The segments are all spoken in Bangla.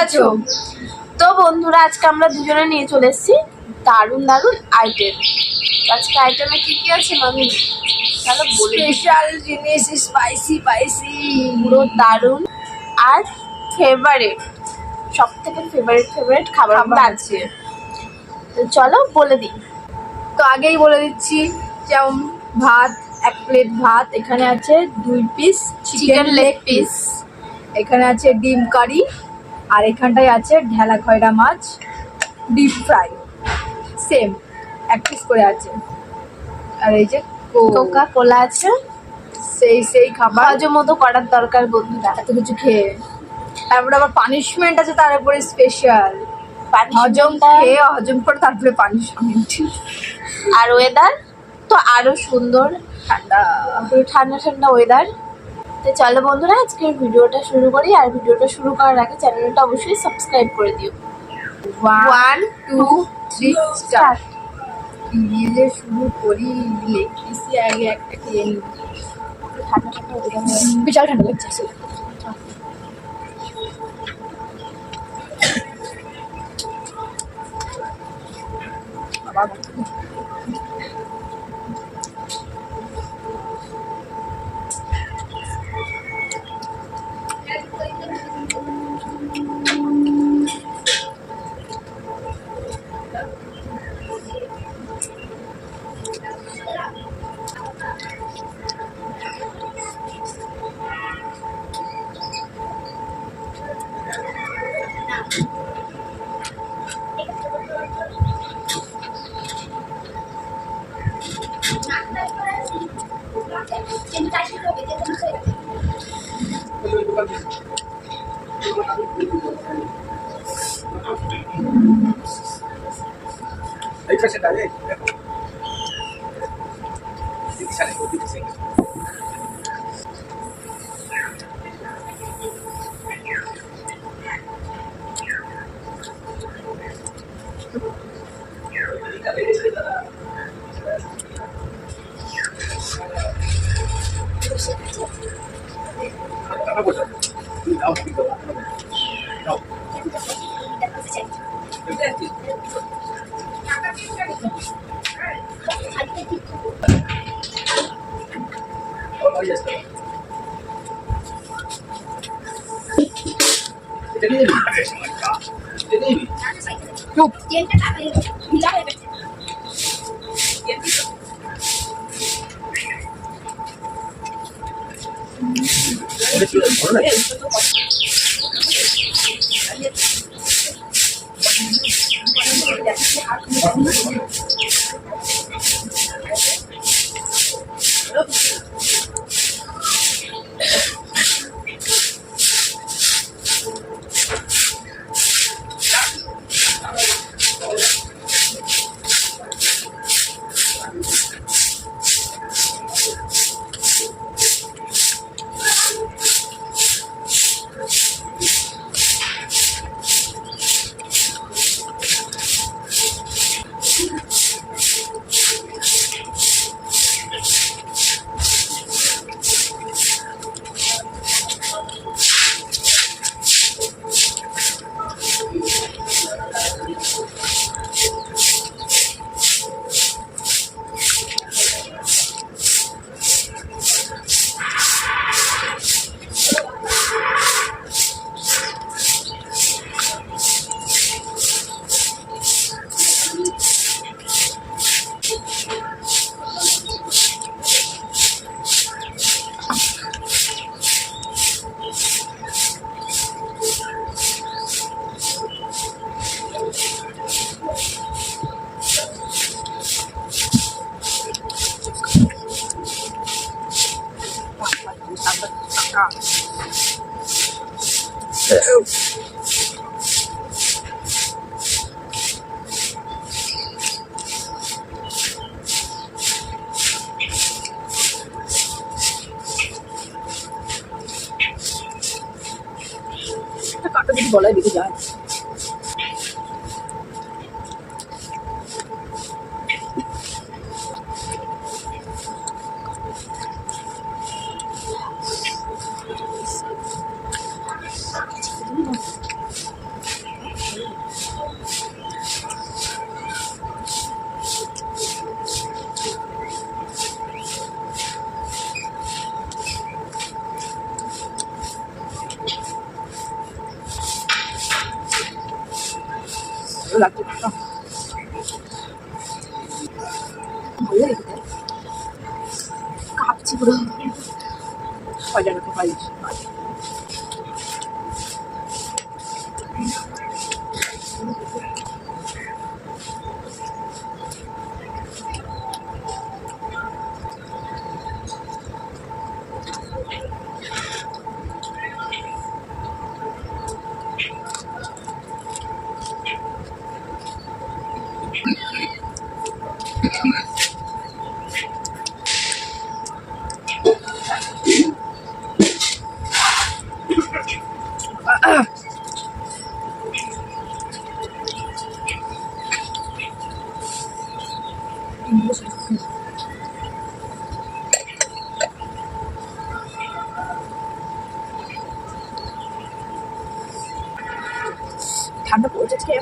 আছো? তো বন্ধুরা, আজকে আমরা দুজনে নিয়ে চলে এসেছি দারুণ দারুণ আইটেম। আজকে আইটেমে কি কি আছে মামি তাহলে বলে দিই। স্পেশাল জিনিস, স্পাইসি পুরো দারুণ আর ফেভারিট, সব থেকে ফেভারিট খাবার আছে। তো চলো বলে দিই। তো আগেই বলে দিচ্ছি, যেমন ভাত, 1 প্লেট ভাত, এখানে আছে 2 পিস চিকেন লেগ পিস, এখানে আছে ডিম কারি, আর এখানটায় আছে ঢেলা খয়রা মাছ ডিপ ফ্রাই, সেম 1 পিস করে আছে। আর এই যে কোকা কোলা আছে। সেই খাবার হজম মতো করার দরকার বন্ধুরা এত কিছু খেয়ে। তারপরে আবার পানিশমেন্ট আছে তার উপরে স্পেশাল, হজম খেয়ে হজম করে তারপরে পানিশমেন্ট। আর ওয়েদার তো আরো সুন্দর, ঠান্ডা ঠান্ডা ওয়েদার। তো চলো বন্ধুরা, আজকের ভিডিওটা শুরু করি। আর ভিডিওটা শুরু করার আগে চ্যানেলটা অবশ্যই সাবস্ক্রাইব করে দিও। 1 2 3 স্টার্ট। দিয়ে শুরু করি, লেগ পিসি আগে একটা খেয়ে নিই। ঠান্ডা ওয়েদার, বিশাল ঠান্ডা লাগছে আসলে। বাবা কাটা যদি গলায় বেঁধে যায়। লাগছে। ভালো লাগে খেতে। কাঁপছি পুরো। মজা করতে পারি। ঠান্ডা পড়েছে আজকে।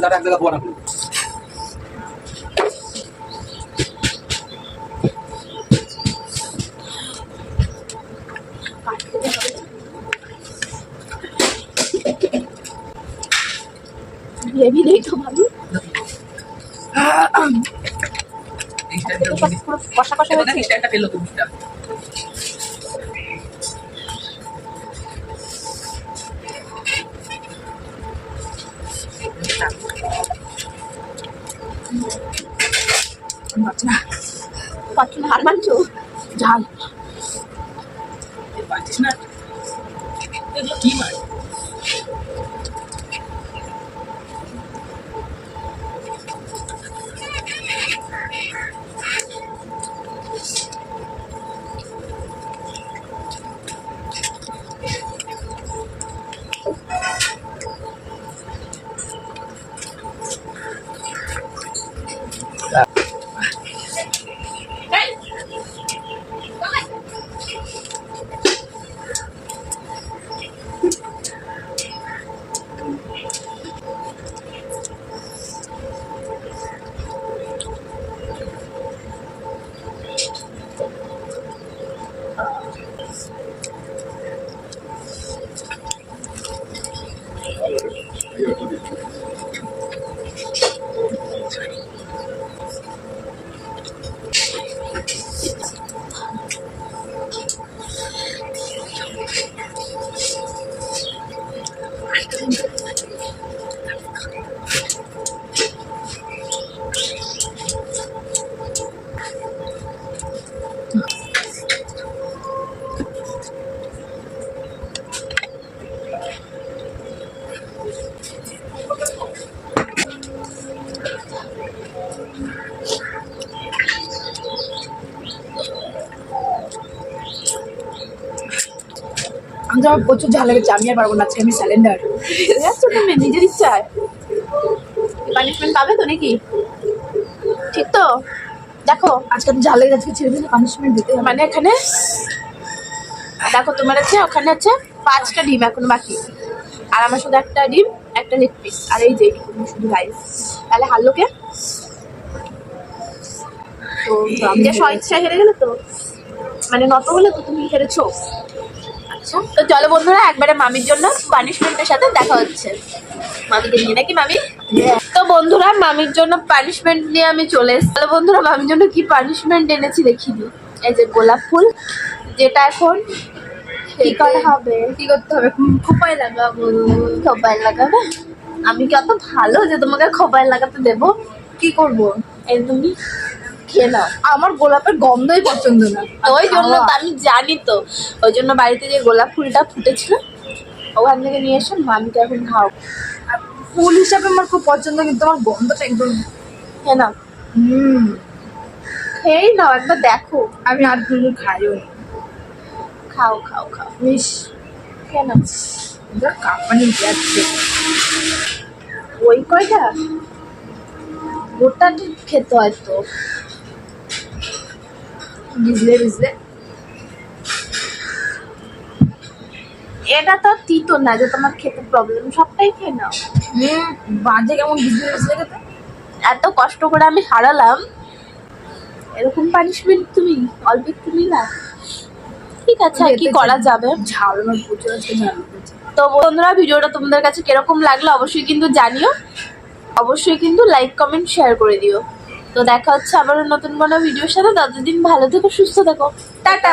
দাদা এক জায়গা পোয়া রাখুন। হেভি নেই তো ভালো। পুরো কষা কষা হয়েছে। স্ট্যান্ডটা ফেললো তুমি। পাচ্ছ না, হার মানছো? ঝাল পাচ্ছিস না এগুলো কি মাছ? আমার প্রচুর ঝাল লেগেছে, আমি আর পারবো না, আজকে আমি স্যালেন্ডার। যাচ্ছ তুমি নিজের ইচ্ছায়? পানিশমেন্ট পাবে তো নাকি? ঠিক তো? দেখো আজকে তো ঝাল লেগে, আজকে ছেড়ে দিলে পানিশমেন্ট দিতে হবে। মানে এখানে দেখো তোমার আছে, ওখানে আছে 5টা ডিম এখন বাকি, আর আমার শুধু একটা ডিম, একটা লেগ পিস, আর এই যে শুধু রাইস। তাহলে হারলো কে? তো যে স্বেচ্ছায় হেরে গেলে তো, মানে নত হলে তো তুমি হেরেছো। আচ্ছা তো চলো বন্ধুরা, একবারে মামির জন্য পানিশমেন্টের সাথে দেখা হচ্ছে। মামিকে নিয়ে নাকি মামি? তো বন্ধুরা মামির জন্য পানিশমেন্ট নিয়ে আমি চলে এসেছি। তাহলে বন্ধুরা মামির জন্য কি পানিশমেন্ট এনেছি দেখিনি। এই যে গোলাপ ফুল, যেটা এখন কি করা হবে? কি করতে হবে? খোপায় লাগাবো। খোপায় লাগাবে? আমি কি অত ভালো যে তোমাকে খোপায় লাগাতে দেবো? কি করব? এই তুমি খেয়ে নাও। আমার গোলাপের গন্ধই পছন্দ না। ওই জন্য তো আমি জানি তো, ওই জন্য বাড়িতে যে গোলাপ ফুলটা ফুটেছিল ওখান থেকে নিয়ে এসে মামিকে এখন খাও। আর ফুল হিসাবে আমার খুব পছন্দ, কিন্তু আমার গন্ধটা একদম খেয়ে নাও, হুম। খেয়েই নাও, একবার দেখো। আমি আর ফুল খাইও না। খাও খাও খাও, ইস, খেয়ে নাও। এবার কাঁপানি যাচ্ছে। ওই কয়টা গোটা ঠিক খেতে হয় তো। ভিজলে ভিজলে এটা তো তিতো না যে তোমার খেতে প্রবলেম, সবটাই খেয়ে নাও। বাজে কেমন ভিজলে ভিজলে খেতে। এত কষ্ট করে আমি হারালাম, এরকম পানিশমেন্ট তুমি অল্প একটু নিলা? ঠিক আছে, আর কি করা যাবে। ঝাল আমার প্রচুর আছে, ঝাল হয়েছে। তো বন্ধুরা ভিডিওটা তোমাদের কাছে কিরকম লাগলো অবশ্যই কিন্তু জানিও, অবশ্যই কিন্তু লাইক কমেন্ট শেয়ার করে দিও। তো দেখা হচ্ছে আবার নতুন কোনো ভিডিওর সাথে। ততদিন ভালো থেকো, সুস্থ থেকো, টাটা।